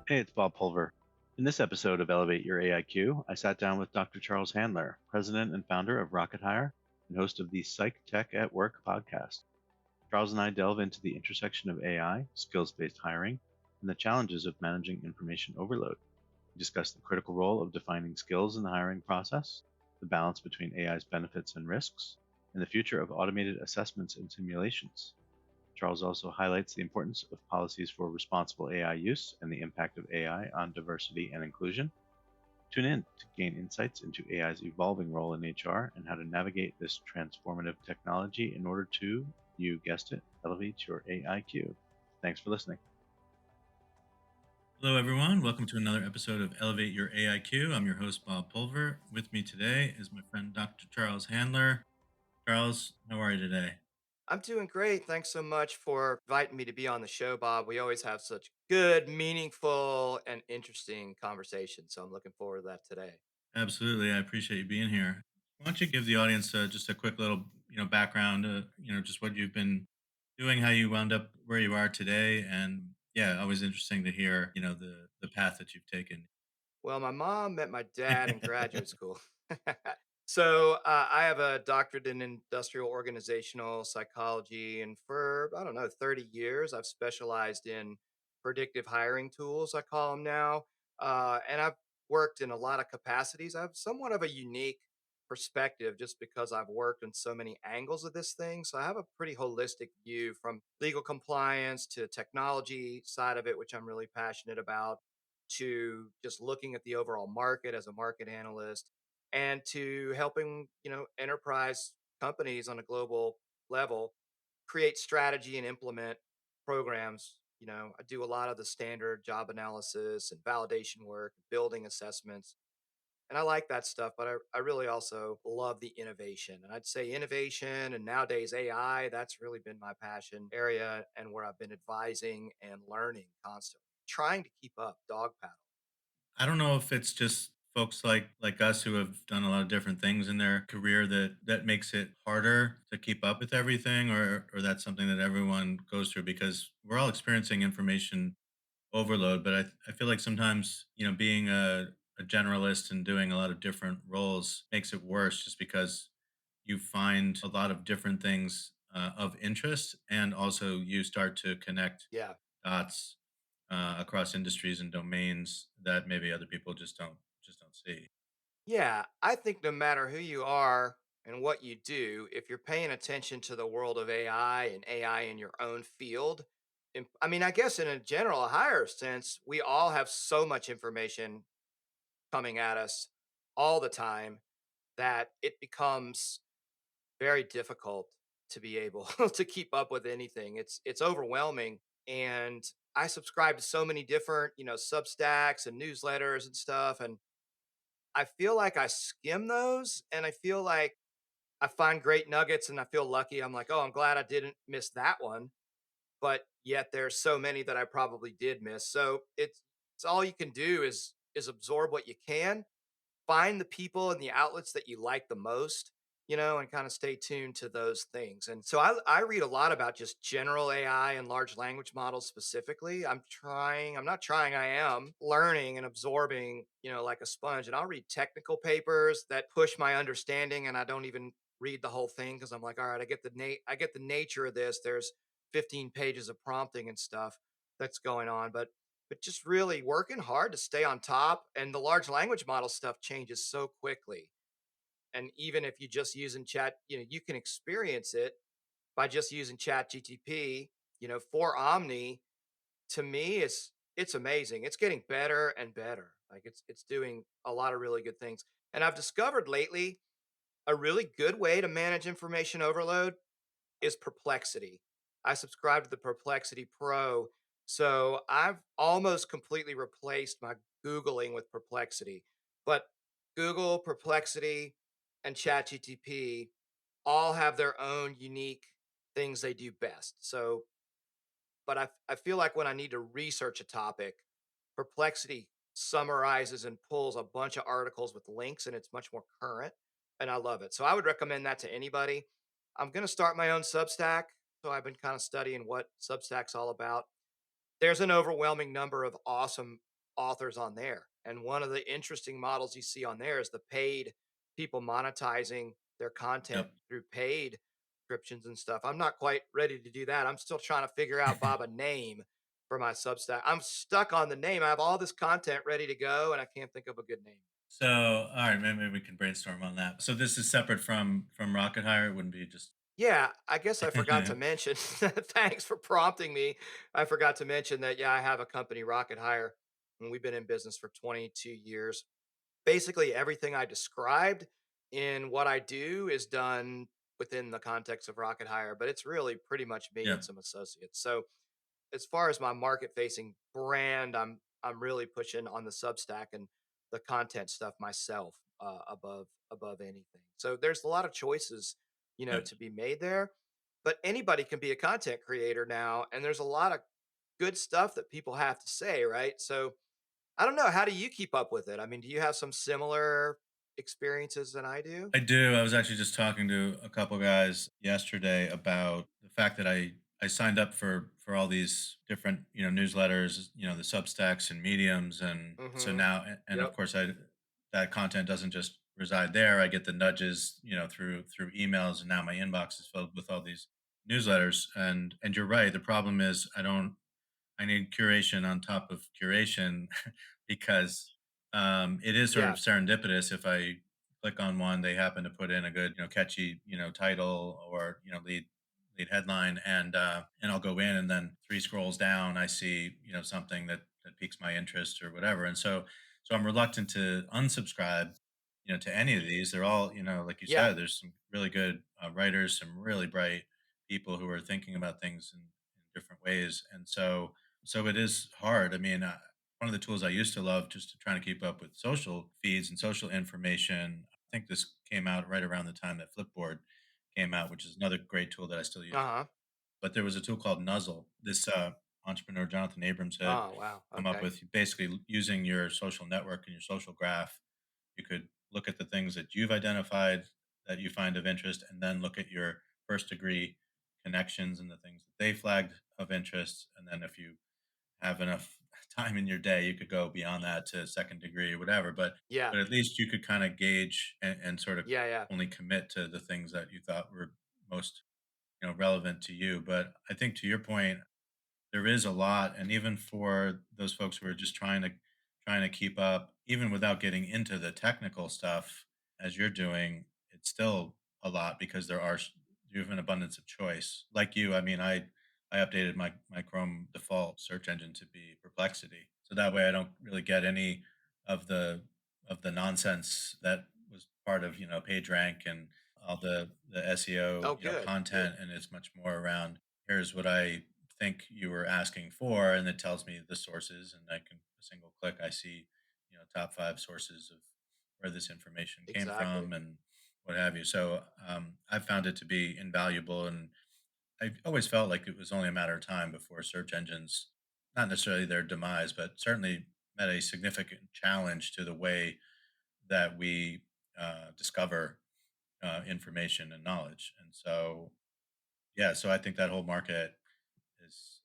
Hey, it's Bob Pulver. In this episode of Elevate Your AIQ, I sat down with Dr. Charles Handler, president and founder of Rocket Hire and host of the Psych Tech at Work podcast. Charles and I delve into the intersection of AI, skills based hiring, and the challenges of managing information overload. We discuss the critical role of defining skills in the hiring process, the balance between AI's benefits and risks, and the future of automated assessments and simulations. Charles also highlights the importance of policies for responsible AI use and the impact of AI on diversity and inclusion. Tune in to gain insights into AI's evolving role in HR and how to navigate this transformative technology in order to, you guessed it, elevate your AIQ. Thanks for listening. Hello, everyone. Welcome to another episode of Elevate Your AIQ. I'm your host, Bob Pulver. With me today is my friend, Dr. Charles Handler. Charles, how are you today? I'm doing great. Thanks so much for inviting me to be on the show, Bob. We always have such good, meaningful, and interesting conversations. So I'm looking forward to that today. Absolutely. I appreciate you being here. Why don't you give the audience just a quick little, background, just what you've been doing, how you wound up where you are today. And yeah, always interesting to hear, the path that you've taken. Well, my mom met my dad in graduate school. So I have a doctorate in industrial organizational psychology. And for, I don't know, 30 years, I've specialized in predictive hiring tools, I call them now. And I've worked in a lot of capacities. I have somewhat of a unique perspective just because I've worked in so many angles of this thing. So I have a pretty holistic view from legal compliance to technology side of it, which I'm really passionate about, to just looking at the overall market as a market analyst, and to helping enterprise companies on a global level create strategy and implement programs. I do a lot of the standard job analysis and validation work, building assessments, and I like that stuff, but I really also love the innovation. And I'd say innovation and nowadays AI, that's really been my passion area and where I've been advising and learning constantly, trying to keep up, dog paddle. I don't know if it's just folks like us who have done a lot of different things in their career that makes it harder to keep up with everything, or that's something that everyone goes through because we're all experiencing information overload. But I feel like sometimes being a generalist and doing a lot of different roles makes it worse just because you find a lot of different things of interest, and also you start to connect Yeah. dots across industries and domains that maybe other people just don't see. Yeah. I think no matter who you are and what you do, if you're paying attention to the world of AI and AI in your own field, I mean, I guess in a general, a higher sense, we all have so much information coming at us all the time that it becomes very difficult to be able to keep up with anything. It's overwhelming, and I subscribe to so many different, Substacks and newsletters and stuff, and I feel like I skim those, and I feel like I find great nuggets, and I feel lucky. I'm like, "Oh, I'm glad I didn't miss that one." But yet there's so many that I probably did miss. So it's all you can do is absorb what you can, find the people and the outlets that you like the most, and kind of stay tuned to those things. And so I read a lot about just general AI and large language models specifically. I'm not trying, I am learning and absorbing, like a sponge. And I'll read technical papers that push my understanding, and I don't even read the whole thing because I'm like, all right, I get the nature of this. There's 15 pages of prompting and stuff that's going on. But just really working hard to stay on top. And the large language model stuff changes so quickly. And even if you just using chat, you can experience it by just using chat GTP, for Omni. To me, it's amazing. It's getting better and better. Like it's doing a lot of really good things. And I've discovered lately a really good way to manage information overload is Perplexity. I subscribe to the Perplexity Pro. So I've almost completely replaced my Googling with Perplexity. But Google, Perplexity, and ChatGTP all have their own unique things they do best. So, but I feel like when I need to research a topic, Perplexity summarizes and pulls a bunch of articles with links, and it's much more current. And I love it. So I would recommend that to anybody. I'm going to start my own Substack. So I've been kind of studying what Substack's all about. There's an overwhelming number of awesome authors on there. And one of the interesting models you see on there is the paid people monetizing their content Yep. through paid subscriptions and stuff. I'm not quite ready to do that. I'm still trying to figure out, Bob, a name for my Substack. I'm stuck on the name. I have all this content ready to go and I can't think of a good name. So, all right, maybe we can brainstorm on that. So this is separate from Rocket Hire. It wouldn't be just. Yeah, I guess I forgot to mention. Thanks for prompting me. I forgot to mention that, yeah, I have a company, Rocket Hire, and we've been in business for 22 years. Basically, everything I described in what I do is done within the context of Rocket Hire, but it's really pretty much me Yeah, and some associates. So as far as my market facing brand, I'm really pushing on the Substack and the content stuff myself above anything. So there's a lot of choices, yeah. to be made there. But anybody can be a content creator now, and there's a lot of good stuff that people have to say, right? So I don't know. How do you keep up with it? I mean, do you have some similar experiences than I do? I do. I was actually just talking to a couple guys yesterday about the fact that I signed up for all these different newsletters, the Substacks and Mediums, and so Mm-hmm. now and of Yep. course I that content doesn't just reside there. I get the nudges, through emails, and now my inbox is filled with all these newsletters. And you're right. The problem is I need curation on top of curation because it is sort of Yeah. serendipitous. If I click on one, they happen to put in a good, catchy, title or lead headline, and I'll go in, and then three scrolls down, I see something that piques my interest or whatever, and so I'm reluctant to unsubscribe, to any of these. They're all, like you Yeah. said, there's some really good writers, some really bright people who are thinking about things in different ways, and so it is hard. I mean, one of the tools I used to love just to try to keep up with social feeds and social information. I think this came out right around the time that Flipboard came out, which is another great tool that I still use. Uh-huh. But there was a tool called Nuzzle. This entrepreneur Jonathan Abrams had Oh, wow. come up Okay. with, basically using your social network and your social graph. You could look at the things that you've identified that you find of interest, and then look at your first degree connections and the things that they flagged of interest. And then if you have enough time in your day, you could go beyond that to second degree or whatever. Yeah. But at least you could kind of gauge and sort of Yeah, yeah. only commit to the things that you thought were most relevant to you. But I think to your point, there is a lot, and even for those folks who are just trying to keep up, even without getting into the technical stuff as you're doing, it's still a lot because you have an abundance of choice. Like you, I mean, I updated my Chrome default search engine to be Perplexity, so that way I don't really get any of the nonsense that was part of PageRank and all the SEO Oh, good. Good. content, and it's much more around, here's what I think you were asking for, and it tells me the sources, and I can, a single click, I see top five sources of where this information came Exactly. from and what have you. So I found it to be invaluable, and I always felt like it was only a matter of time before search engines, not necessarily their demise, but certainly met a significant challenge to the way that we discover information and knowledge. And so yeah, so I think that whole market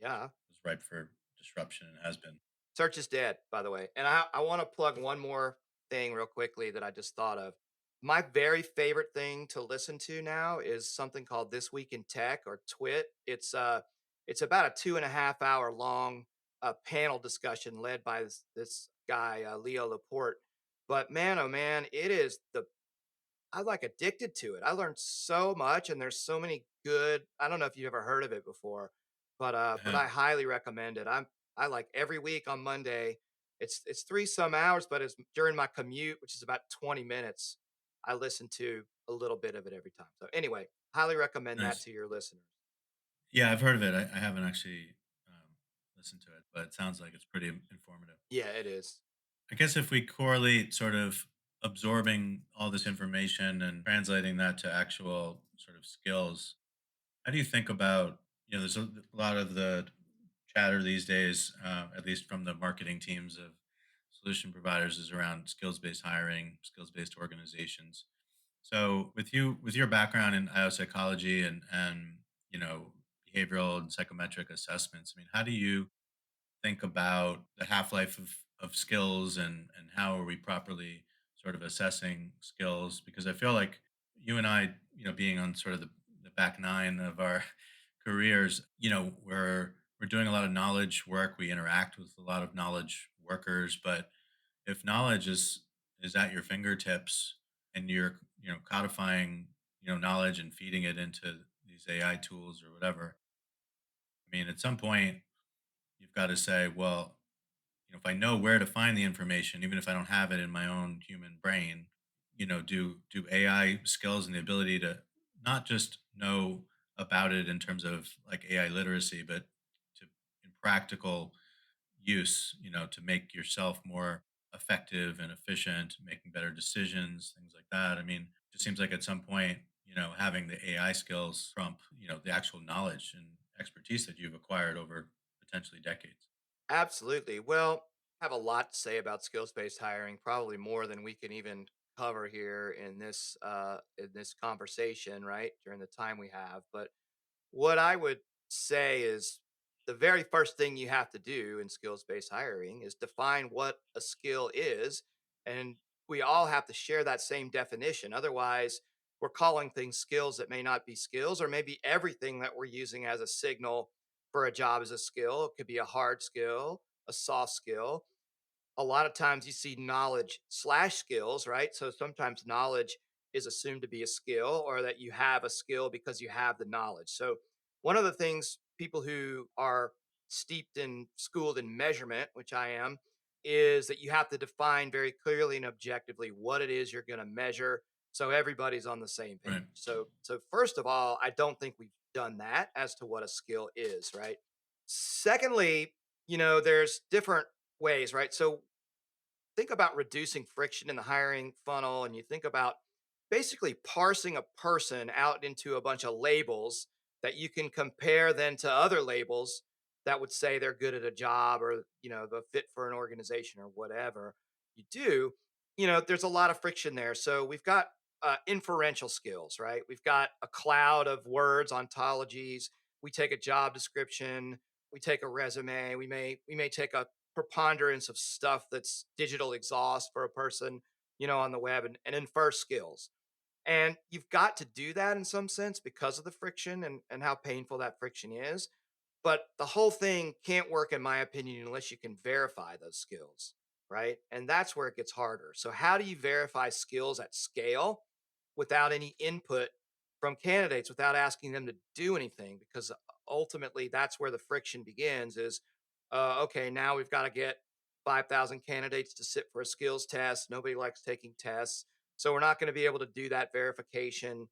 Yeah. is ripe for disruption and has been. Search is dead, by the way. And I want to plug one more thing real quickly that I just thought of. My very favorite thing to listen to now is something called This Week in Tech, or Twit. It's about a 2.5 hour long panel discussion led by this guy, Leo Laporte. But man, oh man, it is the I'm like addicted to it. I learned so much, and there's so many good. I don't know if you've ever heard of it before, but I Yeah. highly recommend it. I like every week on Monday. It's three some hours, but it's during my commute, which is about 20 minutes. I listen to a little bit of it every time. So anyway, highly recommend that Nice. to your listeners. Yeah, I've heard of it. I haven't actually listened to it, but it sounds like it's pretty informative. Yeah, it is. I guess if we correlate sort of absorbing all this information and translating that to actual sort of skills, how do you think about, there's a lot of the chatter these days, at least from the marketing teams of solution providers, is around skills-based hiring, skills-based organizations. So with your background in IO psychology and behavioral and psychometric assessments, I mean, how do you think about the half life of of skills, and how are we properly sort of assessing skills, because I feel like you and I, being on sort of the back nine of our careers, we're doing a lot of knowledge work. We interact with a lot of knowledge workers, but if knowledge is at your fingertips, and you're codifying knowledge and feeding it into these AI tools or whatever, I mean, at some point you've got to say, well, if I know where to find the information, even if I don't have it in my own human brain, do AI skills and the ability to not just know about it in terms of like AI literacy, but to in practical use, to make yourself more effective and efficient, making better decisions, things like that. I mean, it just seems like at some point, having the AI skills trump, the actual knowledge and expertise that you've acquired over potentially decades. Absolutely. Well, I have a lot to say about skills-based hiring, probably more than we can even cover here in this conversation, right? During the time we have. But what I would say is the very first thing you have to do in skills-based hiring is define what a skill is, and we all have to share that same definition. Otherwise, we're calling things skills that may not be skills, or maybe everything that we're using as a signal for a job is a skill. It could be a hard skill, a soft skill. A lot of times you see knowledge slash skills, right? So sometimes knowledge is assumed to be a skill, or that you have a skill because you have the knowledge. So one of the things people who are steeped in schooled in measurement, which I am, is that you have to define very clearly and objectively what it is you're going to measure, so everybody's on the same page. Right. So first of all, I don't think we've done that as to what a skill is, right? Secondly, there's different ways, right? So think about reducing friction in the hiring funnel, and you think about basically parsing a person out into a bunch of labels that you can compare then to other labels that would say they're good at a job, or the fit for an organization or whatever you do. There's a lot of friction there. So we've got inferential skills, right? We've got a cloud of words, ontologies. We take a job description, we take a resume, we may take a preponderance of stuff that's digital exhaust for a person, on the web, and infer skills. And you've got to do that in some sense because of the friction, and how painful that friction is. But the whole thing can't work, in my opinion, unless you can verify those skills, right? And that's where it gets harder. So, how do you verify skills at scale without any input from candidates, without asking them to do anything? Because ultimately, that's where the friction begins. Is okay, now we've got to get 5,000 candidates to sit for a skills test. Nobody likes taking tests. So, we're not going to be able to do that verification.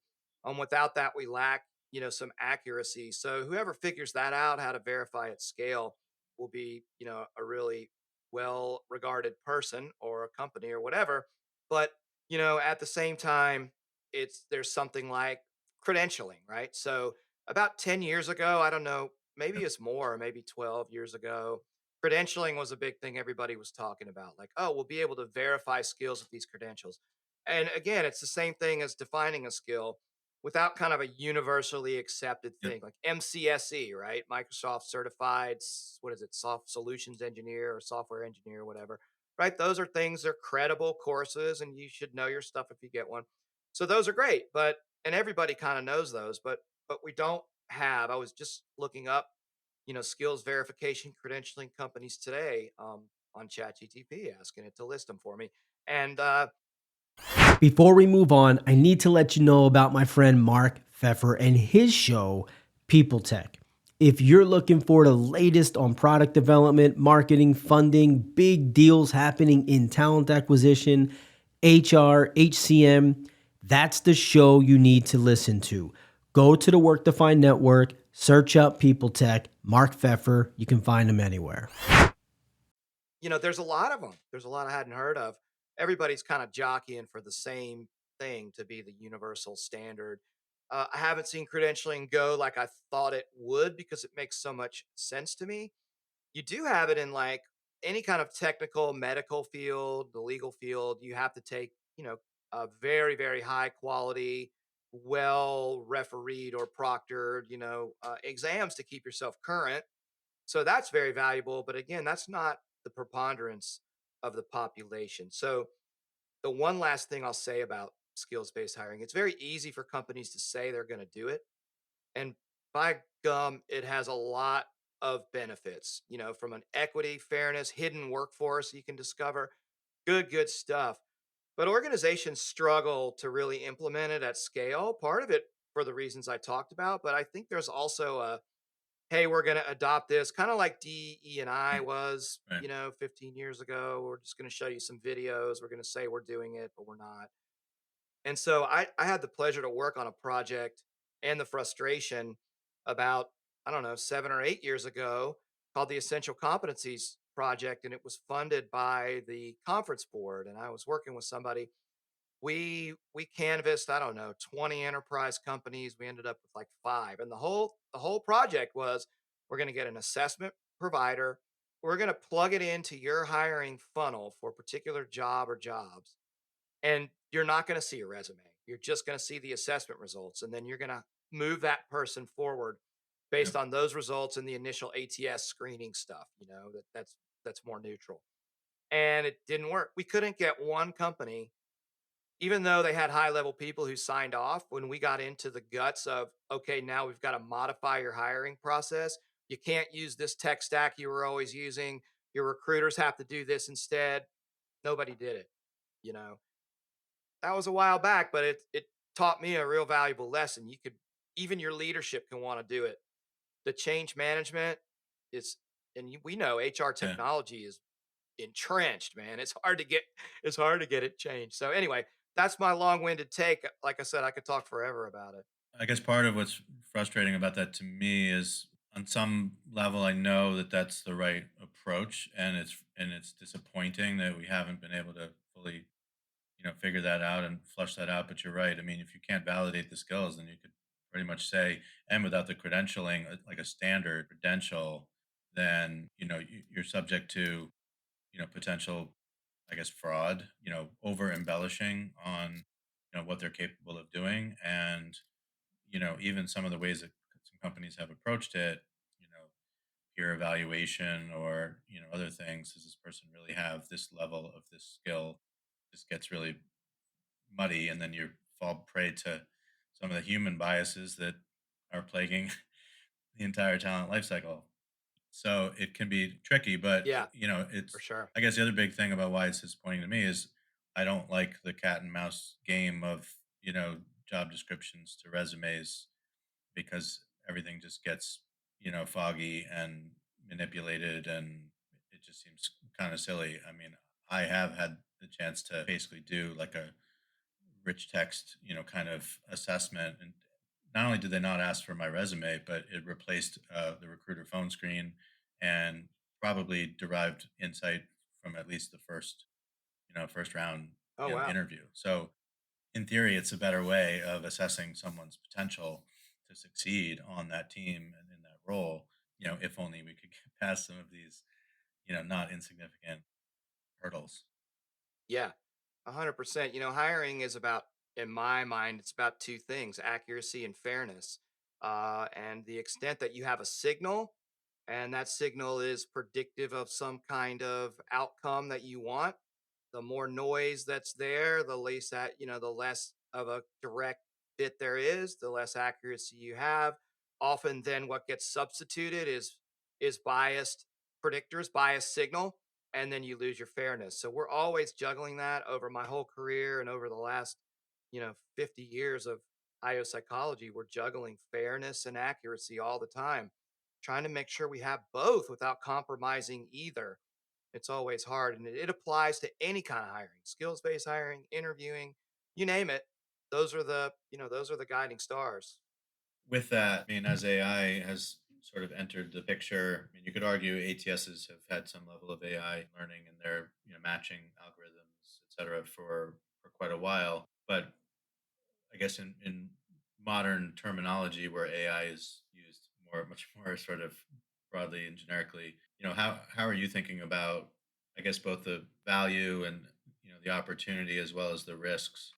Without that, we lack some accuracy. So whoever figures that out, how to verify at scale, will be a really well regarded person or a company or whatever. But at the same time, there's something like credentialing, right? So about 10 years ago, I don't know, maybe Yep. it's more, maybe 12 years ago, credentialing was a big thing everybody was talking about. Like, oh, we'll be able to verify skills with these credentials. And again, it's the same thing as defining a skill without kind of a universally accepted Yep. thing like MCSE, right? Microsoft certified, what is it, soft solutions engineer or software engineer, whatever, right? Those are things, they're credible courses, and you should know your stuff if you get one. So those are great, and everybody kind of knows those, but we don't have. I was just looking up, skills verification credentialing companies today, on ChatGTP, asking it to list them for me. And Before we move on, I need to let you know about my friend Mark Pfeffer and his show, People Tech. If you're looking for the latest on product development, marketing, funding, big deals happening in talent acquisition, HR, HCM, that's the show you need to listen to. Go to the Work Defined Network, search up People Tech, Mark Pfeffer. You can find him anywhere. there's a lot of them. There's a lot I hadn't heard of. Everybody's kind of jockeying for the same thing to be the universal standard. I haven't seen credentialing go like I thought it would, because it makes so much sense to me. You do have it in like any kind of technical medical field, the legal field. You have to take, a very, very high quality, well refereed or proctored, exams to keep yourself current. So that's very valuable. But again, that's not the preponderance of the population. So the one last thing I'll say about skills-based hiring, it's very easy for companies to say they're going to do it. And by gum, it has a lot of benefits, from an equity, fairness, hidden workforce you can discover. Good stuff. But organizations struggle to really implement it at scale. Part of it for the reasons I talked about, but I think there's also a hey, we're going to adopt this kind of like DE and I Mm, was, right. 15 years ago. We're just going to show you some videos. We're going to say we're doing it, but we're not. And so I had the pleasure to work on a project and the frustration about, I don't know, 7 or 8 years ago called the Essential Competencies Project. And it was funded by the conference board. And I was working with somebody. We canvassed, I don't know, 20 enterprise companies. We ended up with like five. And the whole project was we're going to get an assessment provider. We're going to plug it into your hiring funnel for a particular job or jobs, and you're not going to see a resume. You're just going to see the assessment results. And then you're going to move that person forward Yeah. based on those results and the initial ATS screening stuff, that's more neutral. And it didn't work. We couldn't get one company, even though they had high level people who signed off. When we got into the guts of, okay, now we've got to modify your hiring process. You can't use this tech stack you were always using. Your recruiters have to do this instead. Nobody did it. You know, that was a while back, but it taught me a real valuable lesson. You could even your leadership can want to do it. The change management is, and we know HR Yeah. technology is entrenched, man. It's hard to get it changed. So anyway, that's my long-winded take. Like I said, I could talk forever about it. I guess part of what's frustrating about that to me is on some level I know that that's the right approach, and it's disappointing that we haven't been able to fully, figure that out and flush that out. But you're right. I mean, if you can't validate the skills, then you could pretty much say, and without the credentialing, like a standard credential, then you're subject to potential, I guess, fraud, over embellishing on what they're capable of doing, and even some of the ways that some companies have approached it, you know, peer evaluation or, other things. Does this person really have this level of this skill? This gets really muddy, and then you fall prey to some of the human biases that are plaguing the entire talent life cycle. So it can be tricky, but Yeah, for it's, sure. I guess the other big thing about why it's disappointing to me is I don't like the cat and mouse game of, job descriptions to resumes, because everything just gets, foggy and manipulated, and it just seems kind of silly. I mean, I have had the chance to basically do like a rich text, kind of assessment, and not only did they not ask for my resume, but it replaced the recruiter phone screen and probably derived insight from at least the first round, Oh wow. interview. So in theory, it's a better way of assessing someone's potential to succeed on that team and in that role. If only we could get past some of these, not insignificant hurdles. Yeah, 100%. Hiring is about, in my mind, it's about two things: accuracy and fairness. And the extent that you have a signal, and that signal is predictive of some kind of outcome that you want, the more noise that's there, the less of a direct fit there is, the less accuracy you have. Often, then what gets substituted is biased predictors, biased signal, and then you lose your fairness. So we're always juggling that over my whole career and over the last, 50 years of IO psychology. We're juggling fairness and accuracy all the time, trying to make sure we have both without compromising either. It's always hard, and it applies to any kind of hiring, skills-based hiring, interviewing, you name it. Those are the guiding stars. With that, I mean, as AI has sort of entered the picture, I mean, you could argue ATSs have had some level of AI learning in their, matching algorithms, et cetera, for quite a while. But I guess in modern terminology where AI is used much more sort of broadly and generically, how are you thinking about, I guess, both the value and, the opportunity as well as the risks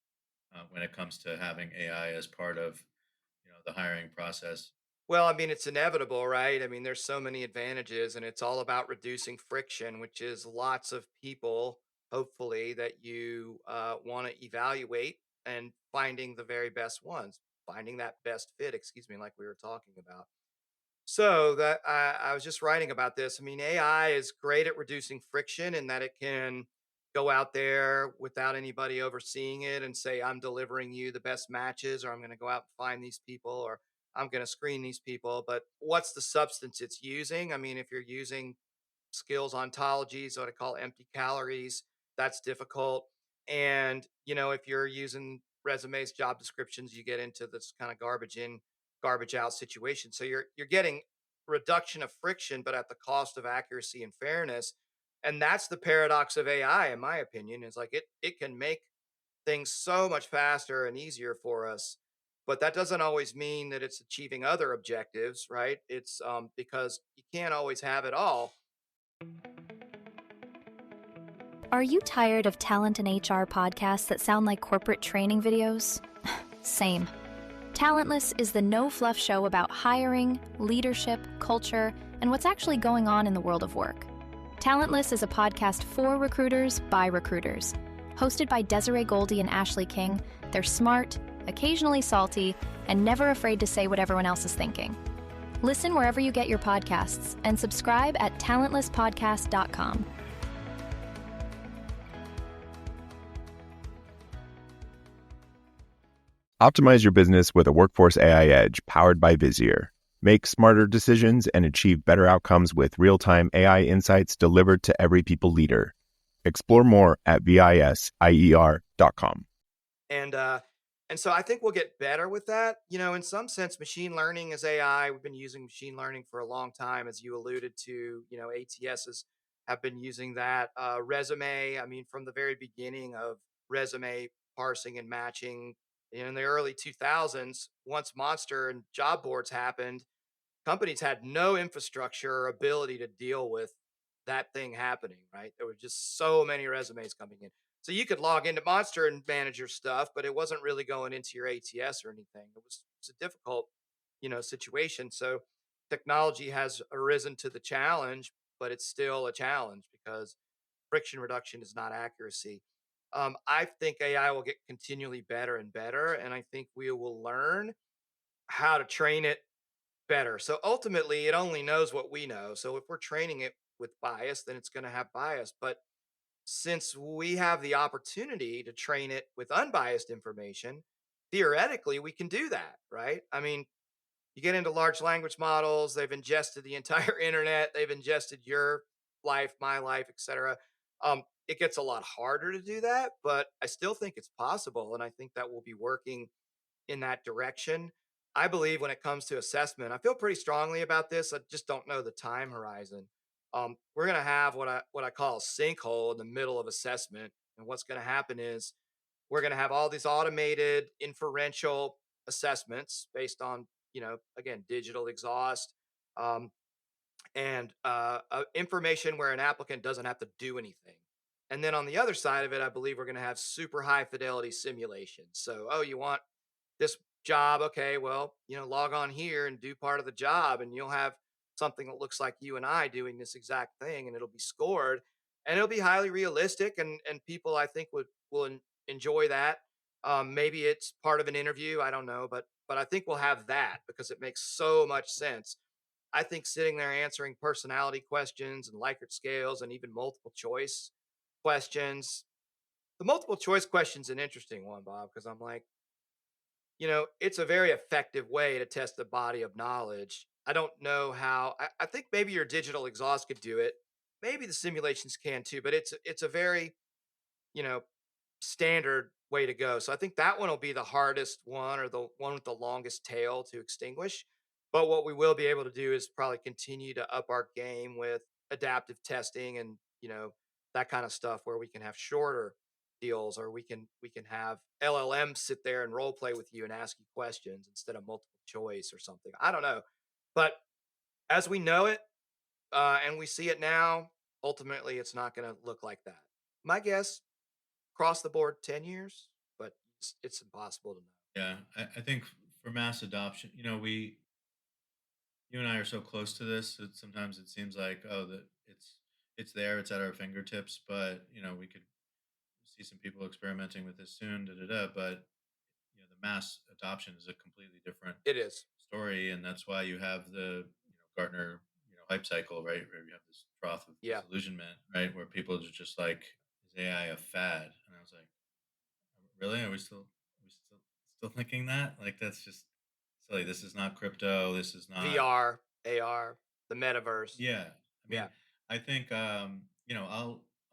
when it comes to having AI as part of, the hiring process? Well, I mean, it's inevitable, right? I mean, there's so many advantages, and it's all about reducing friction, which is lots of people, hopefully, that you want to evaluate and finding the very best ones, finding that best fit, excuse me, like we were talking about. So that I was just writing about this. I mean, AI is great at reducing friction in that it can go out there without anybody overseeing it and say, I'm delivering you the best matches, or I'm going to go out and find these people, or I'm going to screen these people. But what's the substance it's using? I mean, if you're using skills ontologies, what I call empty calories. That's difficult. And, if you're using resumes, job descriptions, you get into this kind of garbage in, garbage out situation. So you're getting reduction of friction, but at the cost of accuracy and fairness. And that's the paradox of AI, in my opinion, is like it can make things so much faster and easier for us. But that doesn't always mean that it's achieving other objectives, right? It's because you can't always have it all. Are you tired of talent and HR podcasts that sound like corporate training videos? Same. Talentless is the no fluff show about hiring, leadership, culture, and what's actually going on in the world of work. Talentless is a podcast for recruiters by recruiters. Hosted by Desiree Goldie and Ashley King, they're smart, occasionally salty, and never afraid to say what everyone else is thinking. Listen wherever you get your podcasts and subscribe at talentlesspodcast.com. Optimize your business with a Workforce AI Edge powered by Vizier. Make smarter decisions and achieve better outcomes with real-time AI insights delivered to every people leader. Explore more at visier.com. And so I think we'll get better with that. In some sense, machine learning is AI. We've been using machine learning for a long time, as you alluded to. ATSs have been using that. Resume, I mean, from the very beginning of resume parsing and matching in the early 2000s, once Monster and job boards happened, companies had no infrastructure or ability to deal with that thing happening, right? There were just so many resumes coming in. So you could log into Monster and manage your stuff, but it wasn't really going into your ATS or anything. It's a difficult, situation. So technology has arisen to the challenge, but it's still a challenge because friction reduction is not accuracy. I think AI will get continually better and better, and I think we will learn how to train it better. So ultimately, it only knows what we know. So if we're training it with bias, then it's going to have bias. But since we have the opportunity to train it with unbiased information, theoretically, we can do that, right? I mean, you get into large language models, they've ingested the entire internet, they've ingested your life, my life, etc. It gets a lot harder to do that, but I still think it's possible. And I think that we'll be working in that direction. I believe when it comes to assessment, I feel pretty strongly about this. I just don't know the time horizon. We're going to have what I call a sinkhole in the middle of assessment, and what's going to happen is we're going to have all these automated inferential assessments based on again digital exhaust, um, and information where an applicant doesn't have to do anything. And then on the other side of it, I believe we're going to have super high fidelity simulations. So, oh, you want this job? Okay, well, log on here and do part of the job, and you'll have something that looks like you and I doing this exact thing, and it'll be scored, and it'll be highly realistic, and people I think will enjoy that. Maybe it's part of an interview, I don't know, but I think we'll have that because it makes so much sense. I think sitting there answering personality questions and Likert scales and even multiple choice questions. The multiple choice question's an interesting one, Bob, because I'm like, it's a very effective way to test the body of knowledge. I don't know how. I think maybe your digital exhaust could do it. Maybe the simulations can too, but it's a very you know standard way to go. So I think that one will be the hardest one or the one with the longest tail to extinguish. But what we will be able to do is probably continue to up our game with adaptive testing and, that kind of stuff where we can have shorter deals, or we can have LLMs sit there and role play with you and ask you questions instead of multiple choice or something. I don't know. But as we know it, and we see it now, ultimately it's not going to look like that. My guess, across the board 10 years, but it's impossible to know. Yeah, I think for mass adoption, we you and I are so close to this that sometimes it seems like, oh, that it's there, it's at our fingertips, but we could see some people experimenting with this soon, da da da. But the mass adoption is a completely different It is. story, and that's why you have the Gartner hype cycle, right? Where you have this trough of Yeah. disillusionment, right? Where people are just like, "Is AI a fad?" And I was like, "Really? Are we still thinking that? Like that's just silly. This is not crypto. This is not." VR, AR, the metaverse. Yeah, I Yeah. mean, I think I'm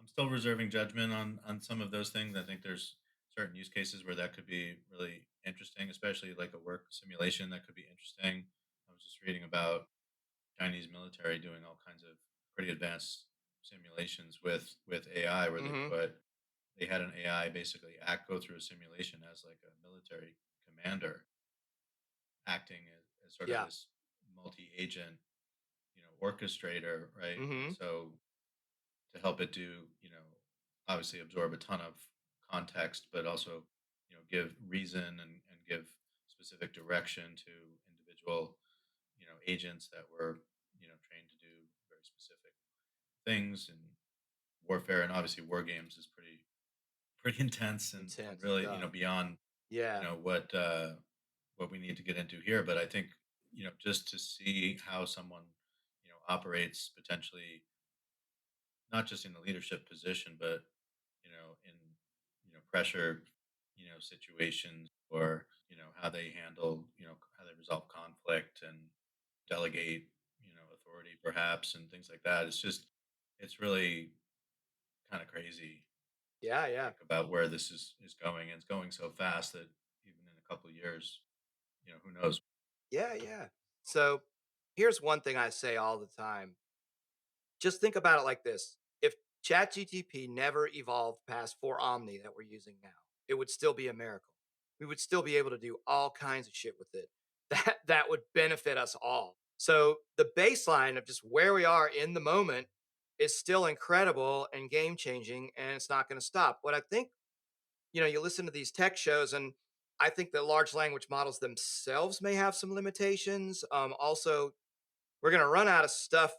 still reserving judgment on some of those things. I think there's certain use cases where that could be really interesting, especially like a work simulation that could be interesting. I was just reading about Chinese military doing all kinds of pretty advanced simulations with AI where Mhm. they had an AI basically act go through a simulation as like a military commander acting as sort of Yeah. this multi-agent orchestrator, right? And Mhm. so to help it do, obviously absorb a ton of context, but also, give reason and give specific direction to individual, agents that were, trained to do very specific things and warfare. And obviously war games is pretty intense and Intense really, stuff. beyond, Yeah. what we need to get into here. But I think, just to see how someone, operates potentially not just in a leadership position, but in pressure, situations, or how they handle, how they resolve conflict and delegate, authority perhaps, and things like that. It's really kind of crazy Yeah, to yeah. think about where this is going, and it's going so fast that even in a couple of years, who knows. Yeah, yeah. So, here's one thing I say all the time. Just think about it like this. If ChatGTP never evolved past 4 Omni that we're using now, it would still be a miracle. We would still be able to do all kinds of shit with it that would benefit us all. So the baseline of just where we are in the moment is still incredible and game changing, and it's not going to stop. What I think, you listen to these tech shows, and I think that large language models themselves may have some limitations. Also, we're going to run out of stuff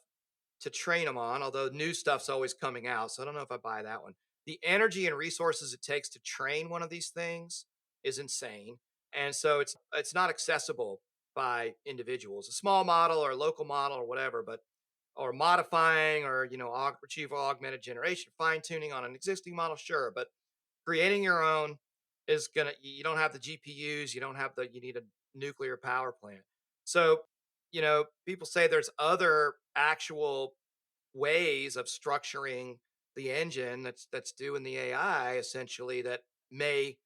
to train them on, although new stuff's always coming out. So I don't know if I buy that one. The energy and resources it takes to train one of these things is insane. And so it's not accessible by individuals. A small model or a local model or whatever, but or modifying or retrieval augmented generation, fine tuning on an existing model, sure. But creating your own is gonna you don't have the GPUs, you need a nuclear power plant. So, people say there's other actual ways of structuring the engine that's doing the AI essentially that may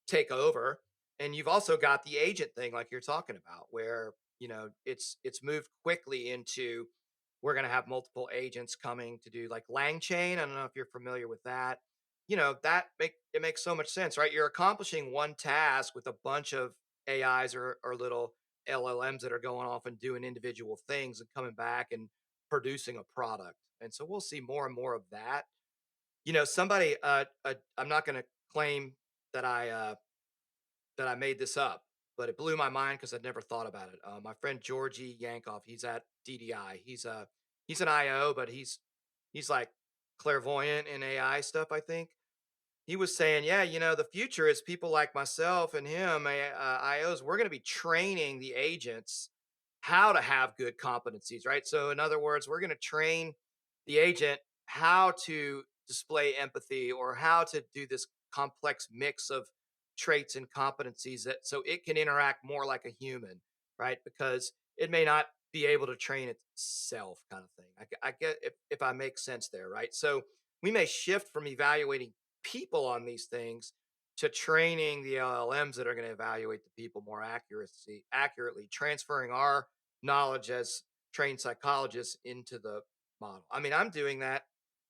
take over. And you've also got the agent thing like you're talking about where, it's moved quickly into we're going to have multiple agents coming to do like LangChain. I don't know if you're familiar with that. It makes so much sense, right? You're accomplishing one task with a bunch of AIs or little LLMs that are going off and doing individual things and coming back and producing a product. And so we'll see more and more of that. Somebody I'm not going to claim that I made this up, but it blew my mind because I'd never thought about it. My friend Georgie Yankoff, he's at DDI. He's an IO, but he's like clairvoyant in AI stuff. I think he was saying, yeah, the future is people like myself and him, IOs. We're going to be training the agents how to have good competencies, right? So, in other words, we're going to train the agent how to display empathy or how to do this complex mix of traits and competencies that so it can interact more like a human, right? Because it may not be able to train itself, kind of thing. I get if I make sense there, right? So, we may shift from evaluating people on these things to training the LLMs that are going to evaluate the people more accurately, transferring our knowledge as trained psychologists into the model. I mean, I'm doing that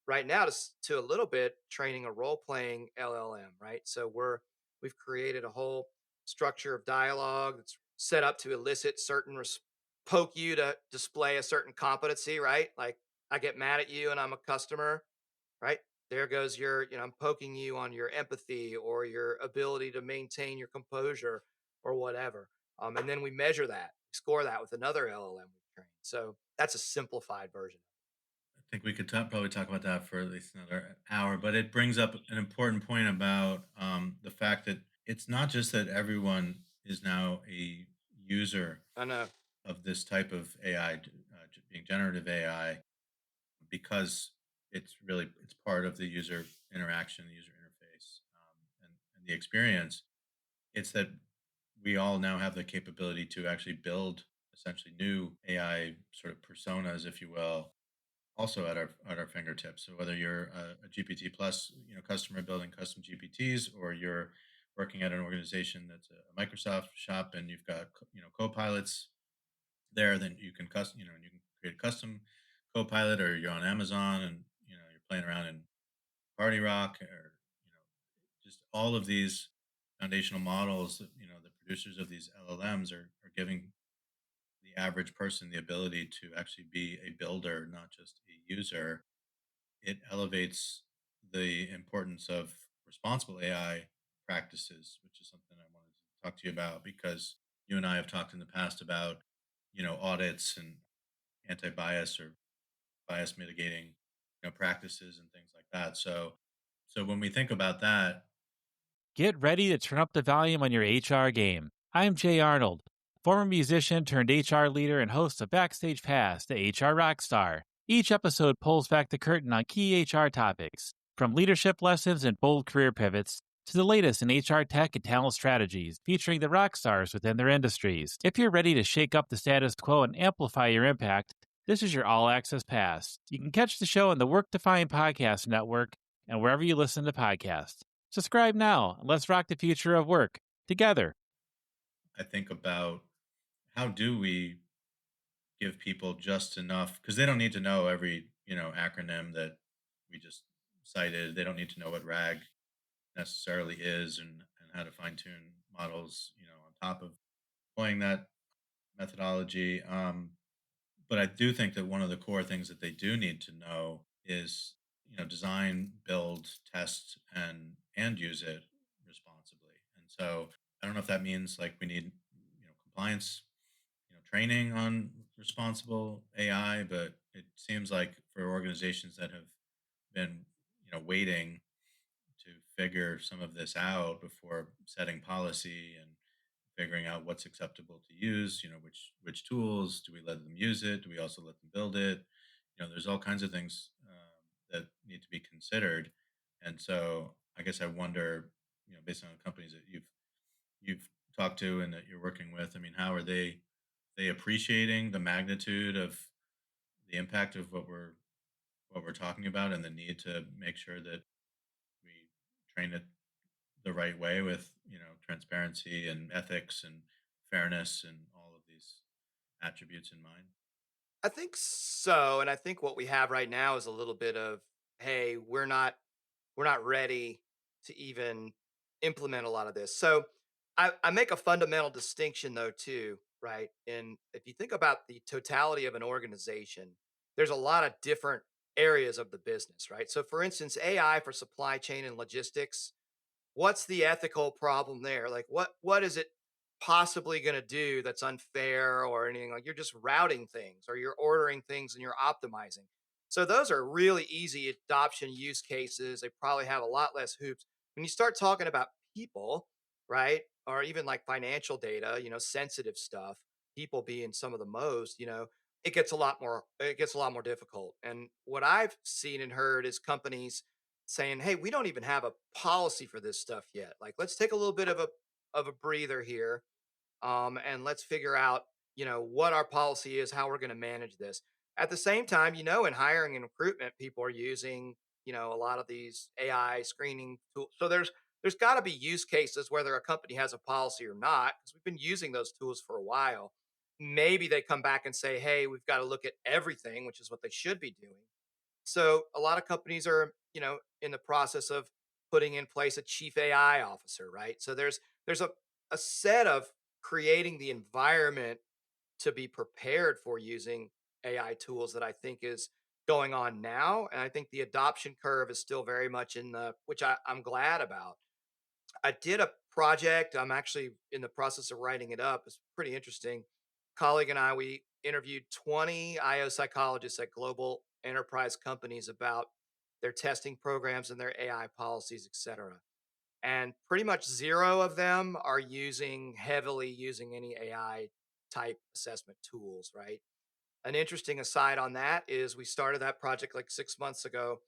right now to a little bit training a role playing LLM, right? So we've created a whole structure of dialogue that's set up to elicit poke you to display a certain competency, right? Like I get mad at you and I'm a customer, right? There goes I'm poking you on your empathy or your ability to maintain your composure or whatever. And then we measure that, score that with another LLM. trained. So that's a simplified version. I think we could probably talk about that for at least another hour, but it brings up an important point about the fact that it's not just that everyone is now a user I know. of this type of AI, being generative AI, because it's part of the user interaction, the user interface, and the experience. It's that we all now have the capability to actually build essentially new AI sort of personas, if you will, also at our fingertips. So whether you're a GPT plus, customer building custom GPTs, or you're working at an organization that's a Microsoft shop and you've got co-pilots there, then you can and you can create a custom co-pilot, or you're on Amazon and you're playing around in Party Rock, or just all of these foundational models that the producers of these LLMs are giving the average person the ability to actually be a builder, not just a user. It elevates the importance of responsible AI practices, which is something I wanted to talk to you about, because you and I have talked in the past about audits and anti-bias or bias mitigating practices and things like that. So when we think about that, Get ready to turn up the volume on your HR game. I'm Jay Arnold, former musician turned HR leader and host of Backstage Pass, the HR Rockstar. Each episode pulls back the curtain on key HR topics, from leadership lessons and bold career pivots to the latest in HR tech and talent strategies, featuring the rock stars within their industries. If you're ready to shake up the status quo and amplify your impact, this is your all access pass. You can catch the show on the Work Defined Podcast Network and wherever you listen to podcasts. Subscribe now and let's rock the future of work together. I think about how do we give people just enough, because they don't need to know every acronym that we just cited. They don't need to know what RAG necessarily is, and how to fine tune models on top of deploying that methodology. But I do think that one of the core things that they do need to know is design, build, test, and use it responsibly. And so I don't know if that means like we need compliance training on responsible AI, but it seems like for organizations that have been waiting to figure some of this out before setting policy and figuring out what's acceptable to use, which tools do we let them use it, do we also let them build it, there's all kinds of things that need to be considered. And so I guess I wonder, based on the companies that you've talked to and that you're working with, I mean, how are they appreciating the magnitude of the impact of what we're talking about, and the need to make sure that we train it the right way with transparency and ethics and fairness and all of these attributes in mind? I think so, and I think what we have right now is a little bit of, hey, we're not ready to even implement a lot of this. So I make a fundamental distinction though too, right? And if you think about the totality of an organization, there's a lot of different areas of the business, right? So for instance, AI for supply chain and logistics, what's the ethical problem there? Like what is it possibly going to do that's unfair or anything? Like you're just routing things or you're ordering things and you're optimizing. So those are really easy adoption use cases. They probably have a lot less hoops. When you start talking about people, right? Or even like financial data, sensitive stuff, people being some of the most, it gets a lot more difficult. And what I've seen and heard is companies saying, "Hey, we don't even have a policy for this stuff yet. Like, let's take a little bit of a breather here, and let's figure out, what our policy is, how we're going to manage this." At the same time, in hiring and recruitment, people are using, a lot of these AI screening tools. So there's got to be use cases whether a company has a policy or not, because we've been using those tools for a while. Maybe they come back and say, "Hey, we've got to look at everything," which is what they should be doing. So a lot of companies are, in the process of putting in place a chief AI officer, right? So there's a set of creating the environment to be prepared for using AI tools that I think is going on now. And I think the adoption curve is still very much which I'm glad about. I did a project. I'm actually in the process of writing it up. It's pretty interesting. Colleague and I, we interviewed 20 IO psychologists at global enterprise companies about their testing programs and their AI policies, et cetera. And pretty much zero of them are heavily using any AI type assessment tools, right? An interesting aside on that is we started that project like 6 months ago.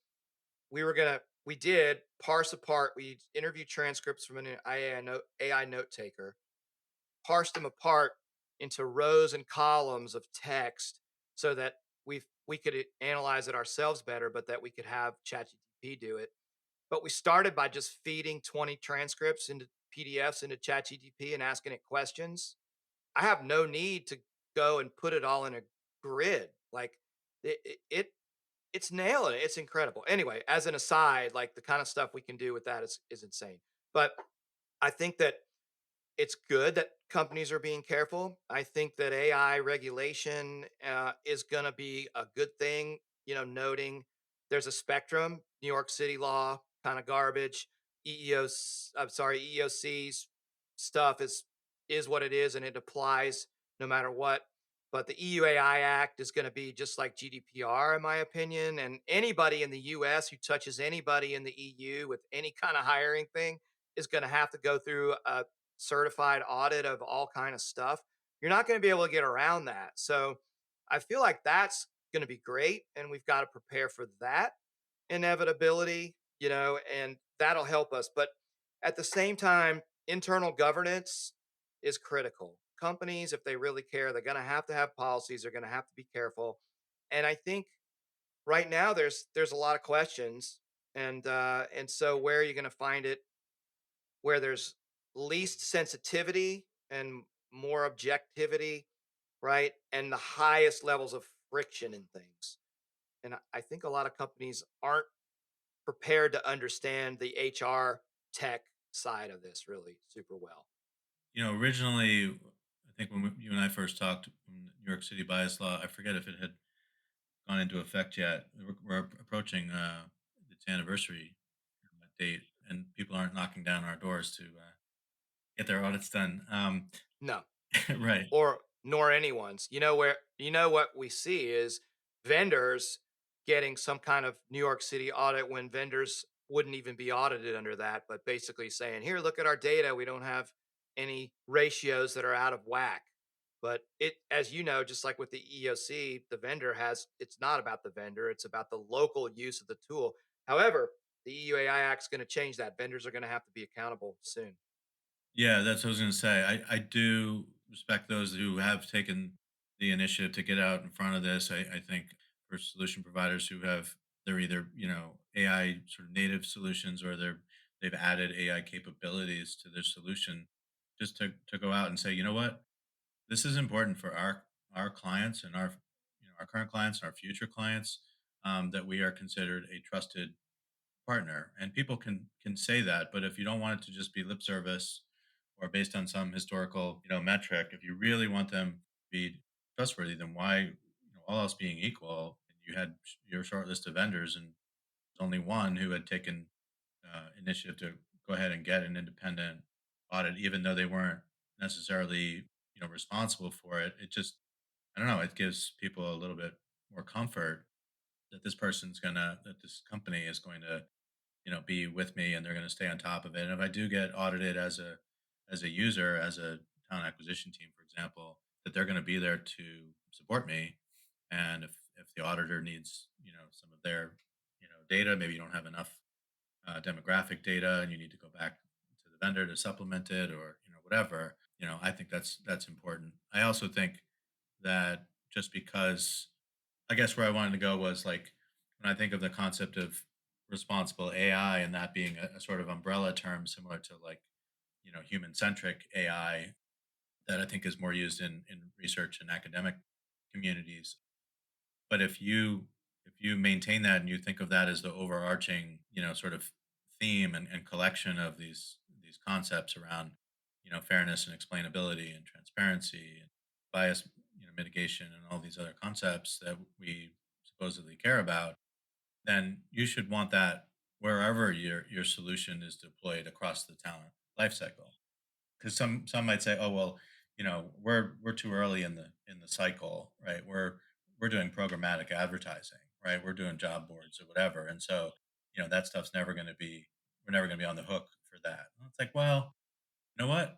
We did parse apart, we interviewed transcripts from an AI note taker, parsed them apart into rows and columns of text so that we could analyze it ourselves better, but that we could have ChatGPT do it. But we started by just feeding 20 transcripts into PDFs into ChatGPT and asking it questions. I have no need to go and put it all in a grid. Like it it's nailing it. It's incredible. Anyway, as an aside, like the kind of stuff we can do with that is insane. But I think that it's good that companies are being careful. I think that AI regulation is going to be a good thing. Noting there's a spectrum. New York City law, kind of garbage. I'm sorry, EEOC's stuff is what it is, and it applies no matter what. But the EUAI Act is going to be just like GDPR, in my opinion. And anybody in the US who touches anybody in the EU with any kind of hiring thing is going to have to go through a certified audit of all kind of stuff. You're not going to be able to get around that. So I feel like that's going to be great, and we've got to prepare for that inevitability, and that'll help us. But at the same time, internal governance is critical. Companies, if they really care, they're going to have policies. They're going to have to be careful. And I think right now there's a lot of questions, and so where are you going to find it where there's least sensitivity and more objectivity, right? And the highest levels of friction in things. And I think a lot of companies aren't prepared to understand the HR tech side of this really super well. Originally, I think when you and I first talked, when the New York City bias law, I forget if it had gone into effect yet. We're approaching its anniversary date, and people aren't knocking down our doors to get their audits done. No, Right. or nor anyone's. What we see is vendors getting some kind of New York City audit when vendors wouldn't even be audited under that, but basically saying, "Here, look at our data. We don't have any ratios that are out of whack." But as you know, just like with the EOC, the vendor it's not about the vendor, it's about the local use of the tool. However, the EUAI Act is going to change that. Vendors are going to have to be accountable soon. Yeah, that's what I was going to say. I do respect those who have taken the initiative to get out in front of this. I think for solution providers who have, they're either AI sort of native solutions, or they've added AI capabilities to their solution, just to go out and say, you know what, this is important for our clients and our current clients and our future clients, that we are considered a trusted partner. And people can say that, but if you don't want it to just be lip service or based on some historical metric, if you really want them to be trustworthy, then why, all else being equal, you had your short list of vendors, and there's only one who had taken initiative to go ahead and get an independent audit, even though they weren't necessarily responsible for it. It just, I don't know, it gives people a little bit more comfort that that this company is going to be with me, and they're going to stay on top of it. And if I do get audited as a user, as a talent acquisition team, for example, that they're going to be there to support me. And if the auditor needs some of their data, maybe you don't have enough demographic data, and you need to go back to the vendor to supplement it, or whatever. I think that's important. I also think that just because, I guess where I wanted to go was like, when I think of the concept of responsible AI, and that being a sort of umbrella term similar to like, human centric AI, that I think is more used in research and academic communities. But if you maintain that, and you think of that as the overarching, sort of theme and collection of these concepts around, fairness and explainability and transparency and bias, mitigation, and all these other concepts that we supposedly care about, then you should want that wherever your solution is deployed across the talent lifecycle. Because some might say, oh well, we're too early in the cycle, right? We're doing programmatic advertising, right? We're doing job boards or whatever, and so that stuff's never going to be we're never going to be on the hook for that. And it's like, well, you know what?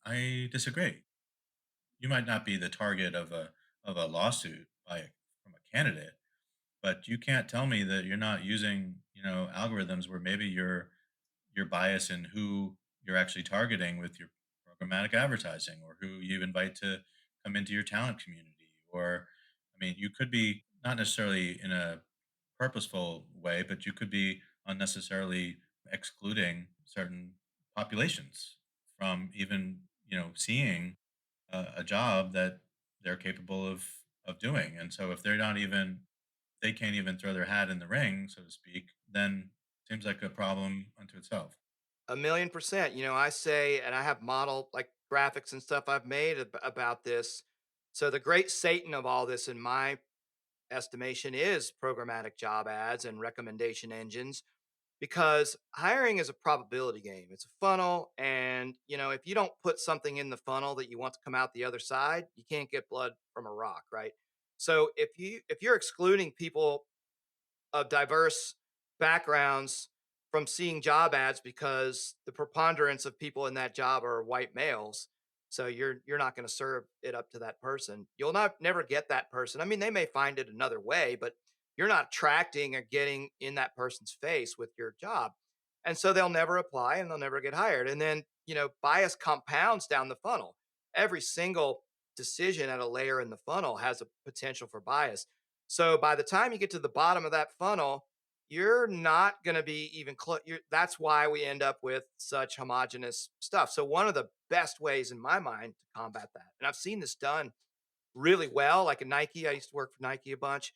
I disagree. You might not be the target of a lawsuit from a candidate, but you can't tell me that you're not using algorithms where maybe your bias in who you're actually targeting with your programmatic advertising or who you invite to come into your talent community. Or, I mean, you could be not necessarily in a purposeful way, but you could be unnecessarily excluding certain populations from even, seeing a job that they're capable of doing. And so if they can't even throw their hat in the ring, so to speak, then it seems like a problem unto itself. A million percent. I say, and I have model like graphics and stuff I've made about this. So the great Satan of all this, in my estimation, is programmatic job ads and recommendation engines, because hiring is a probability game. It's a funnel, and if you don't put something in the funnel that you want to come out the other side, you can't get blood from a rock, right? So if you're excluding people of diverse backgrounds from seeing job ads because the preponderance of people in that job are white males. So you're not going to serve it up to that person. You'll not never get that person. I mean, they may find it another way, but you're not attracting or getting in that person's face with your job. And so they'll never apply and they'll never get hired. And then, bias compounds down the funnel. Every single decision at a layer in the funnel has a potential for bias. So by the time you get to the bottom of that funnel, you're not going to be even close. That's why we end up with such homogenous stuff. So one of the best ways in my mind to combat that, and I've seen this done really well, like at Nike. I used to work for Nike a bunch.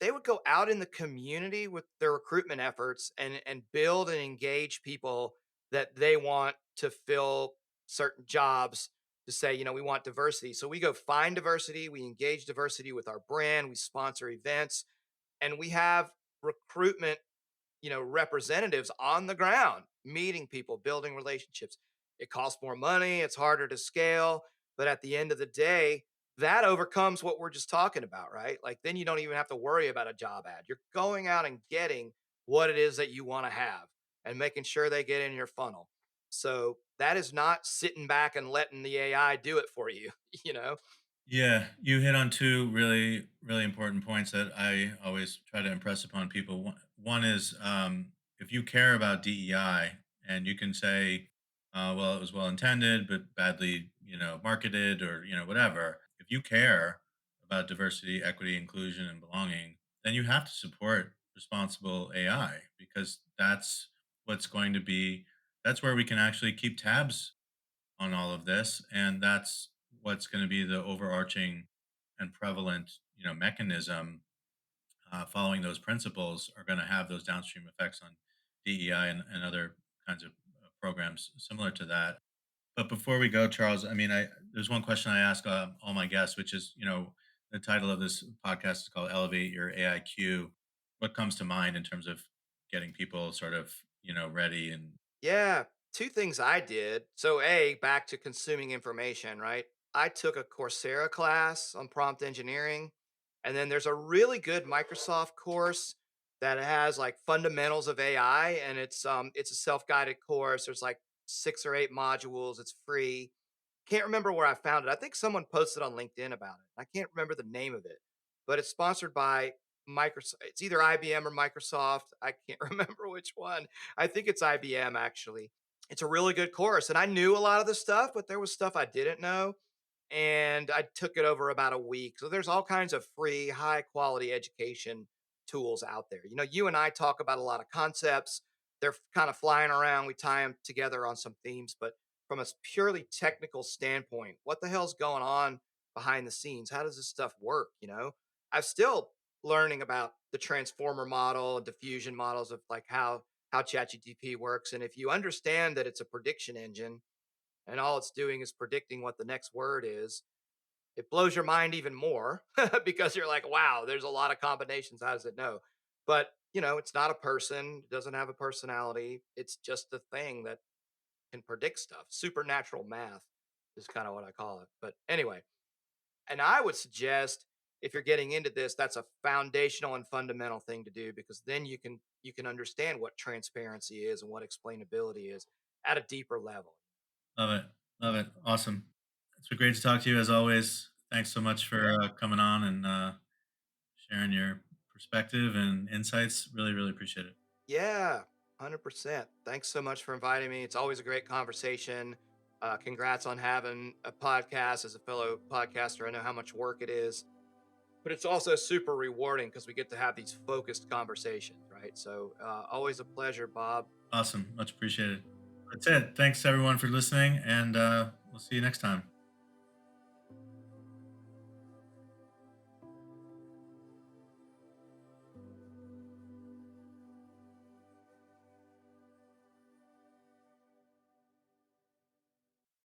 They would go out in the community with their recruitment efforts and build and engage people that they want to fill certain jobs, to say, we want diversity. So we go find diversity, we engage diversity with our brand, we sponsor events, and we have recruitment, representatives on the ground, meeting people, building relationships. It costs more money, it's harder to scale, but at the end of the day, that overcomes what we're just talking about, right? Like then you don't even have to worry about a job ad. You're going out and getting what it is that you want to have and making sure they get in your funnel. So that is not sitting back and letting the AI do it for you, you know? Yeah, you hit on two really, really important points that I always try to impress upon people. One is if you care about DEI and you can say, well, it was well intended, but badly, marketed or, whatever. If you care about diversity, equity, inclusion, and belonging, then you have to support responsible AI because what's going to be, that's where we can actually keep tabs on all of this, and that's what's going to be the overarching and prevalent, mechanism. Following those principles are going to have those downstream effects on DEI and other kinds of programs similar to that. But before we go, Charles, I mean, there's one question I ask all my guests, which is, the title of this podcast is called "Elevate Your AIQ." What comes to mind in terms of getting people sort of, ready and Yeah, two things I did. So, back to consuming information, right? I took a Coursera class on prompt engineering, and then there's a really good Microsoft course that has like fundamentals of AI, and it's a self-guided course. There's like 6 or 8 modules. It's free. Can't remember where I found it. I think someone posted on LinkedIn about it. I can't remember the name of it, but it's sponsored by Microsoft. It's either IBM or Microsoft. I can't remember which one. I think it's IBM actually. It's a really good course. And I knew a lot of the stuff, but there was stuff I didn't know. And I took it over about a week. So there's all kinds of free, high quality education tools out there. You and I talk about a lot of concepts. They're kind of flying around. We tie them together on some themes, but from a purely technical standpoint, what the hell's going on behind the scenes? How does this stuff work? I'm still learning about the transformer model and diffusion models of like how ChatGPT works. And if you understand that it's a prediction engine and all it's doing is predicting what the next word is, it blows your mind even more because you're like, wow, there's a lot of combinations. How does it know? But, it's not a person, it doesn't have a personality. It's just a thing that can predict stuff, supernatural math. is kind of what I call it. But anyway, and I would suggest if you're getting into this, that's a foundational and fundamental thing to do because then you can understand what transparency is and what explainability is at a deeper level. Love it. Love it. Awesome. It's been great to talk to you as always. Thanks so much for coming on and sharing your perspective and insights. Really, really appreciate it. Yeah, 100%. Thanks so much for inviting me. It's always a great conversation. Congrats on having a podcast as a fellow podcaster. I know how much work it is, but it's also super rewarding because we get to have these focused conversations, right? So, always a pleasure, Bob. Awesome. Much appreciated. That's it. Thanks everyone for listening, and we'll see you next time.